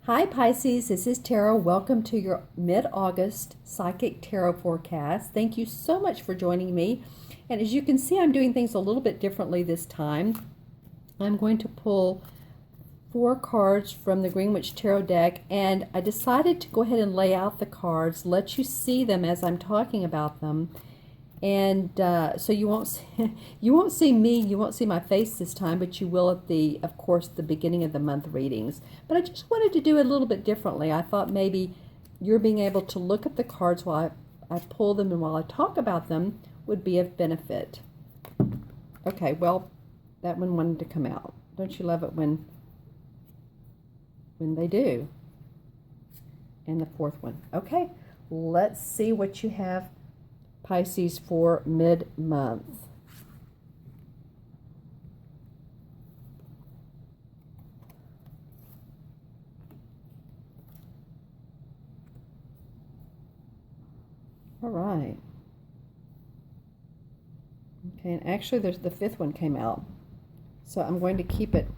Hi Pisces, this is Tarot. Welcome to your mid-August Psychic Tarot forecast. Thank you so much for joining me. And as you can see, I'm doing things a little bit differently this time. I'm going to pull 4 cards from the Greenwich Tarot deck, and I decided to go ahead and lay out the cards, let you see them as I'm talking about them. And so you won't see me, you won't see my face this time, but you will at of course, the beginning of the month readings. But I just wanted to do it a little bit differently. I thought maybe you're being able to look at the cards while I pull them and while I talk about them would be of benefit. Okay, well, that one wanted to come out. Don't you love it when they do? And the 4th one. Okay, let's see what you have, Pisces, for mid-month. All right. Okay, and actually there's the 5th one came out. So I'm going to keep it,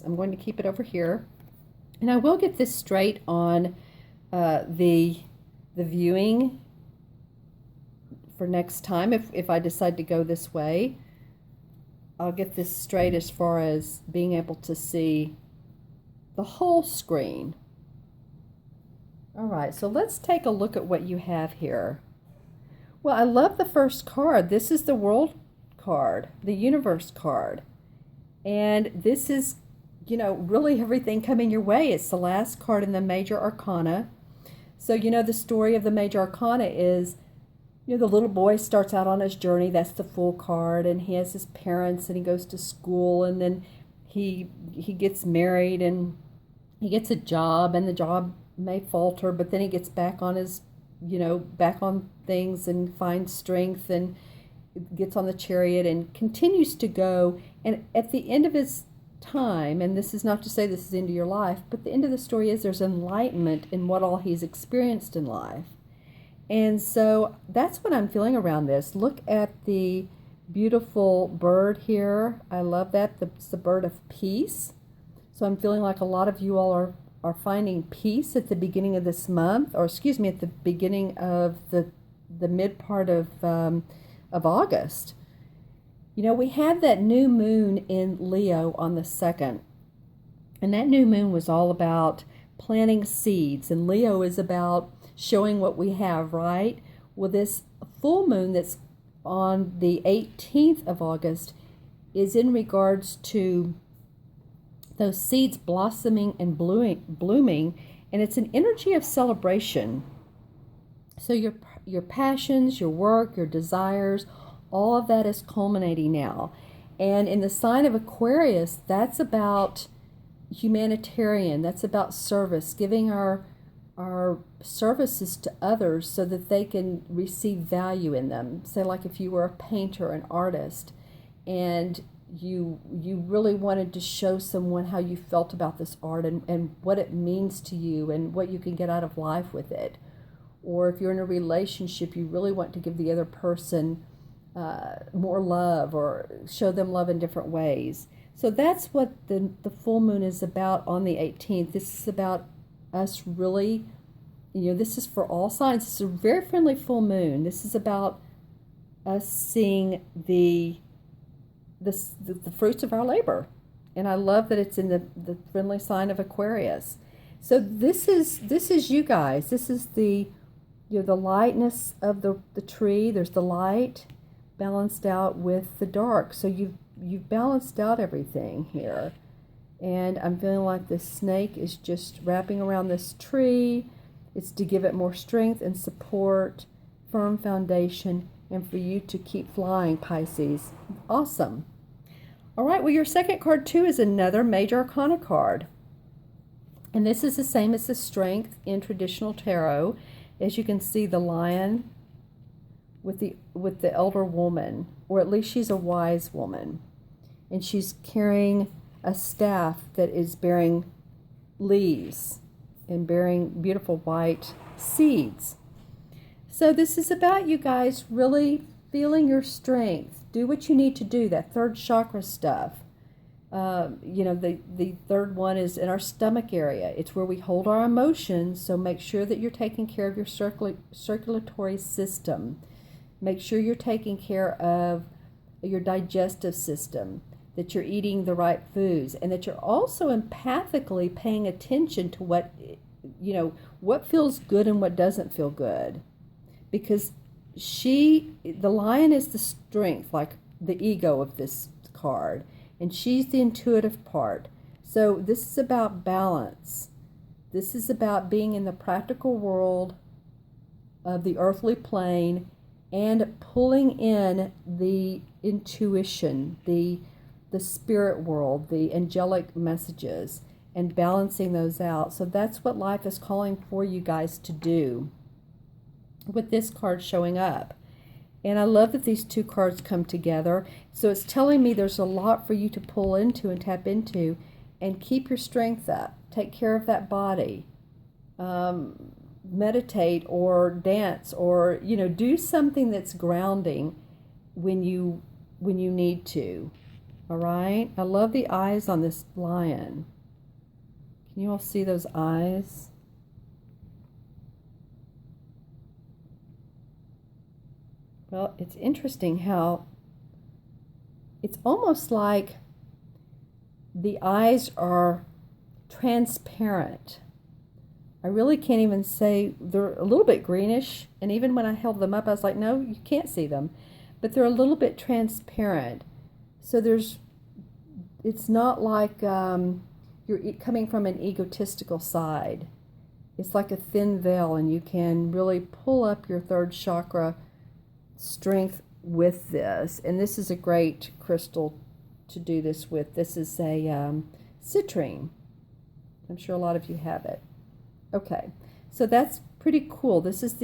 I'm going to keep it over here. And I will get this straight on the viewing for next time. If I decide to go this way, I'll get this straight as far as being able to see the whole screen. All right, so let's take a look at what you have here. Well, I love the first card. This is the World card, the Universe card. And this is, you know, really everything coming your way. It's the last card in the Major Arcana. So, you know, the story of the Major Arcana is, you know, the little boy starts out on his journey. That's the Fool card. And he has his parents and he goes to school. And then he gets married and he gets a job. And the job may falter. But then he gets back on his, you know, back on things and finds strength and gets on the chariot and continues to go. And at the end of his time, and this is not to say this is the end of your life, but the end of the story is there's enlightenment in what all he's experienced in life. And so that's what I'm feeling around this. Look at the beautiful bird here. I love that. It's the bird of peace. So I'm feeling like a lot of you all are finding peace at the beginning of this month, or excuse me, at the beginning of the mid part of August. You know, we had that new moon in Leo on the 2nd, and that new moon was all about planting seeds, and Leo is about showing what we have, right? Well, this full moon that's on the 18th of August is in regards to those seeds blossoming and blooming, and it's an energy of celebration. So your passions, your work, your desires, all of that is culminating now. And in the sign of Aquarius, that's about humanitarian, that's about service, giving our services to others so that they can receive value in them. Say, like if you were a painter, an artist, and you really wanted to show someone how you felt about this art and what it means to you and what you can get out of life with it. Or if you're in a relationship, you really want to give the other person more love or show them love in different ways. So that's what the full moon is about on the 18th. This is about us really, you know, this is for all signs. It's a very friendly full moon. This is about us seeing the fruits of our labor. And I love that it's in the friendly sign of Aquarius. So this is you guys. This is the, you know, the lightness of the tree. There's the light balanced out with the dark. So you've balanced out everything here. And I'm feeling like this snake is just wrapping around this tree. It's to give it more strength and support, firm foundation, and for you to keep flying, Pisces. Awesome. All right, well, your second card too is another Major Arcana card. And this is the same as the Strength in traditional tarot. As you can see, the lion with the elder woman, or at least she's a wise woman. And she's carrying a staff that is bearing leaves and bearing beautiful white seeds. So this is about you guys really feeling your strength. Do what you need to do, that third chakra stuff. The third one is in our stomach area. It's where we hold our emotions. So make sure that you're taking care of your circulatory system. Make sure you're taking care of your digestive system, that you're eating the right foods, and that you're also empathically paying attention to what feels good and what doesn't feel good. Because the lion is the strength, like the ego of this card, and she's the intuitive part. So this is about balance. This is about being in the practical world of the earthly plane and pulling in the intuition, the spirit world, the angelic messages, and balancing those out. So that's what life is calling for you guys to do with this card showing up. And I love that these two cards come together. So it's telling me there's a lot for you to pull into and tap into, and keep your strength up. Take care of that body. Meditate or dance, or do something that's grounding when you need to. All right? I love the eyes on this lion. Can you all see those eyes? Well, it's interesting how it's almost like the eyes are transparent. I really can't even say, they're a little bit greenish, and even when I held them up, I was like, no, you can't see them, but they're a little bit transparent. So it's not like you're coming from an egotistical side. It's like a thin veil, and you can really pull up your third chakra strength with this. And this is a great crystal to do this with. This is a citrine. I'm sure a lot of you have it. Okay, so that's pretty cool. This is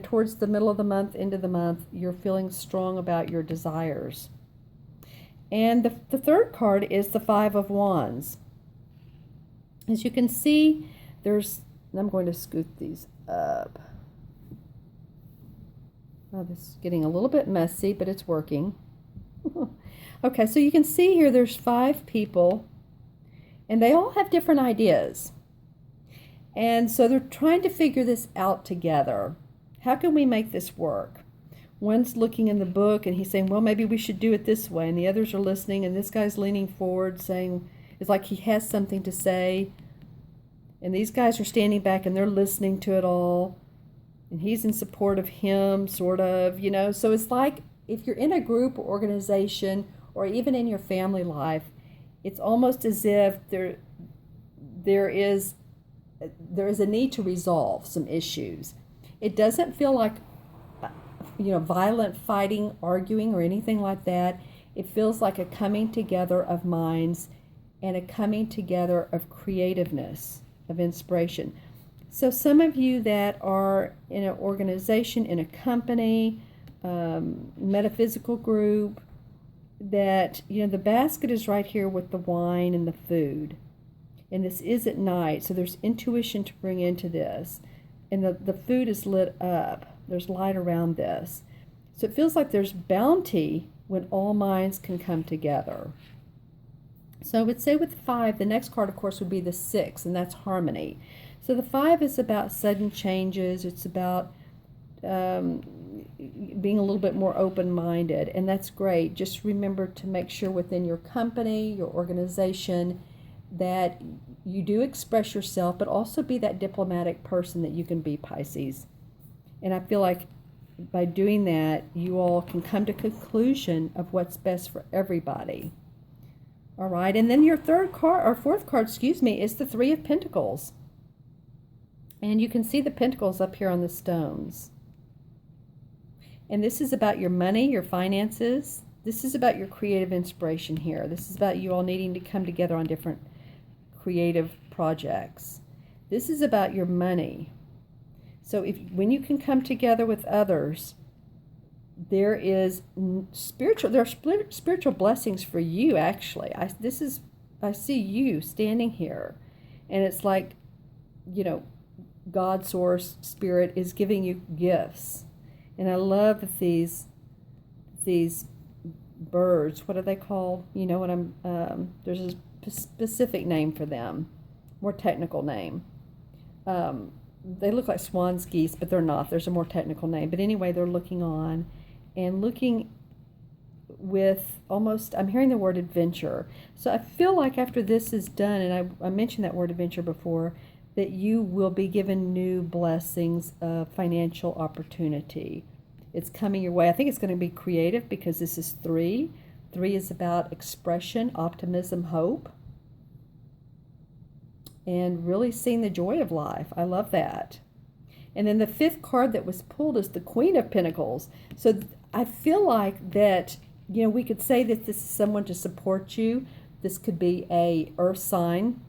towards the middle of the month, end of the month, you're feeling strong about your desires. And the third card is the Five of Wands. As you can see, I'm going to scoot these up. Oh, this is getting a little bit messy, but it's working. Okay, so you can see here there's 5 people, and they all have different ideas. And so they're trying to figure this out together. How can we make this work? One's looking in the book and he's saying, well, maybe we should do it this way. And the others are listening, and this guy's leaning forward saying, it's like he has something to say. And these guys are standing back and they're listening to it all. And he's in support of him, sort of, So it's like if you're in a group or organization, or even in your family life, it's almost as if there is a need to resolve some issues. It doesn't feel like violent fighting, arguing, or anything like that. It feels like a coming together of minds and a coming together of creativeness, of inspiration. So some of you that are in an organization, in a company, metaphysical group, that the basket is right here with the wine and the food. And this is at night, so there's intuition to bring into this. And the food is lit up. There's light around this. So it feels like there's bounty when all minds can come together. So I would say with 5, the next card, of course, would be the 6, and that's harmony. So the 5 is about sudden changes. It's about being a little bit more open-minded, and that's great. Just remember to make sure within your company, your organization, that you do express yourself, but also be that diplomatic person that you can be, Pisces. And I feel like by doing that, you all can come to conclusion of what's best for everybody. All right, and then your fourth card, is the 3 of Pentacles. And you can see the pentacles up here on the stones. And this is about your money, your finances. This is about your creative inspiration here. This is about you all needing to come together on different creative projects. This is about your money. So when you can come together with others, there are spiritual blessings for you, actually. I see you standing here, and it's like, God, source, spirit is giving you gifts. And I love that these birds. What are they called? You know what there's a specific name for them, more technical name. They look like swan's geese, but they're not. There's a more technical name. But anyway, they're looking on and looking with almost, I'm hearing the word adventure. So I feel like after this is done, and I mentioned that word adventure before, that you will be given new blessings of financial opportunity. It's coming your way. I think it's going to be creative because this is 3. 3 is about expression, optimism, hope, and really seeing the joy of life. I love that. And then the 5th card that was pulled is the Queen of Pentacles. So I feel like that, you know, we could say that this is someone to support you. This could be a earth sign,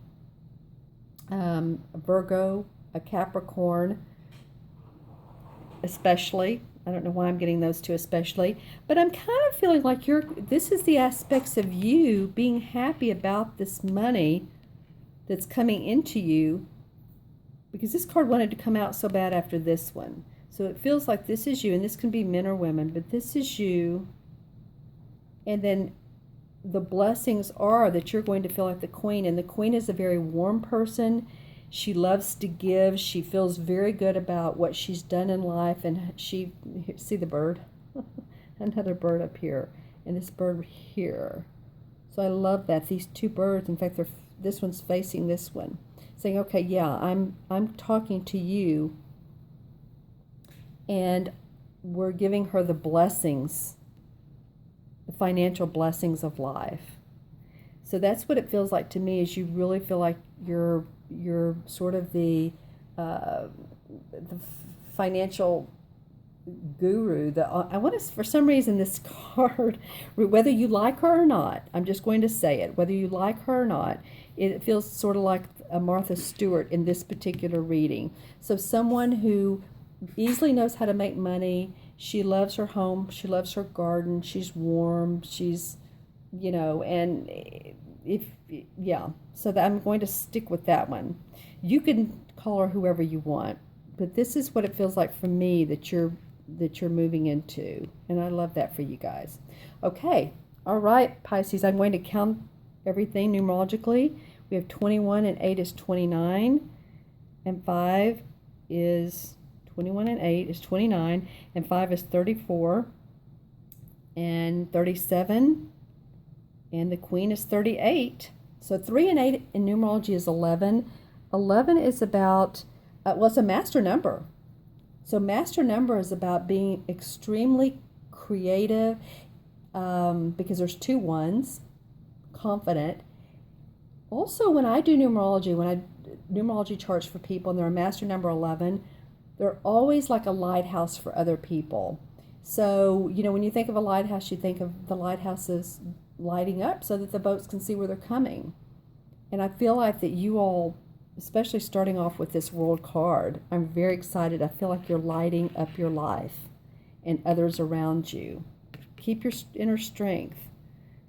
a Virgo, a Capricorn, especially. I don't know why I'm getting those 2 especially, but I'm kind of feeling like this is the aspects of you being happy about this money that's coming into you, because this card wanted to come out so bad after this one. So it feels like this is you, and this can be men or women, but this is you. And then the blessings are that you're going to feel like the Queen, and the Queen is a very warm person. She loves to give. She feels very good about what she's done in life, and see the bird? Another bird up here, and this bird here. So I love that. These 2 birds, in fact, this one's facing this one, saying, okay, yeah, I'm talking to you, and we're giving her the blessings, the financial blessings of life. So that's what it feels like to me, is you really feel like you're sort of the financial guru. I want to, for some reason, this card, whether you like her or not, I'm just going to say it, whether you like her or not, it feels sort of like a Martha Stewart in this particular reading. So someone who easily knows how to make money. She loves her home. She loves her garden. She's warm. She's, you know, and yeah. So I'm going to stick with that one. You can call her whoever you want, but this is what it feels like for me that you're moving into, and I love that for you guys. Okay, all right, Pisces. I'm going to count everything numerologically. We have 21, and 8 is 29, and 5 is 21, and 8 is 29, and 5 is 34, and 37, and the Queen is 38. So 3 and 8 in numerology is 11. 11 is about, well, it's a master number. So master number is about being extremely creative, because there's 2 ones, confident. Also, when I do numerology charts for people and they're a master number 11, they're always like a lighthouse for other people. So, you know, when you think of a lighthouse, you think of the lighthouses lighting up so that the boats can see where they're coming. And I feel like that you all, especially starting off with this World card, I'm very excited. I feel like you're lighting up your life and others around you. Keep your inner strength.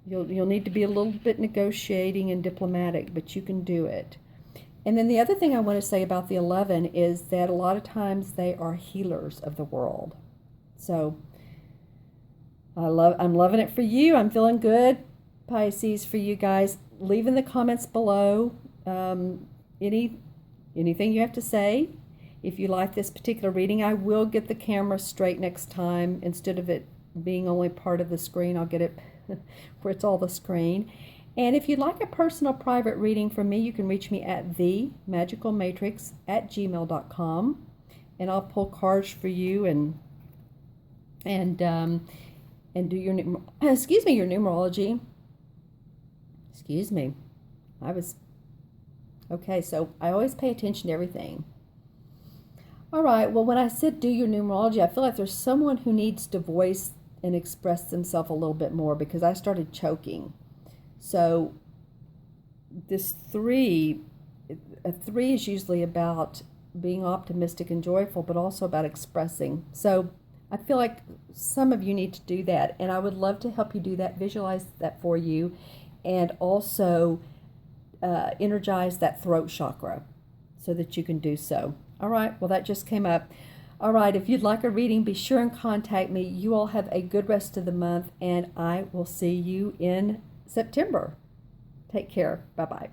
You'll need to be a little bit negotiating and diplomatic, but you can do it. And then the other thing I want to say about the 11 is that a lot of times they are healers of the world. So I'm loving it for you. I'm feeling good, Pisces, for you guys. Leave in the comments below anything you have to say. If you like this particular reading, I will get the camera straight next time. Instead of it being only part of the screen, I'll get it where it's all the screen. And if you'd like a personal private reading from me, you can reach me at themagicalmatrix@gmail.com, and I'll pull cards for you and do your your numerology. Excuse me. Okay, so I always pay attention to everything. All right, well, when I said do your numerology, I feel like there's someone who needs to voice and express themselves a little bit more, because I started choking. So this 3 is usually about being optimistic and joyful, but also about expressing. So I feel like some of you need to do that, and I would love to help you do that, visualize that for you, and also energize that throat chakra so that you can do so. All right, well, that just came up. All right, if you'd like a reading, be sure and contact me. You all have a good rest of the month, and I will see you in September. Take care. Bye-bye.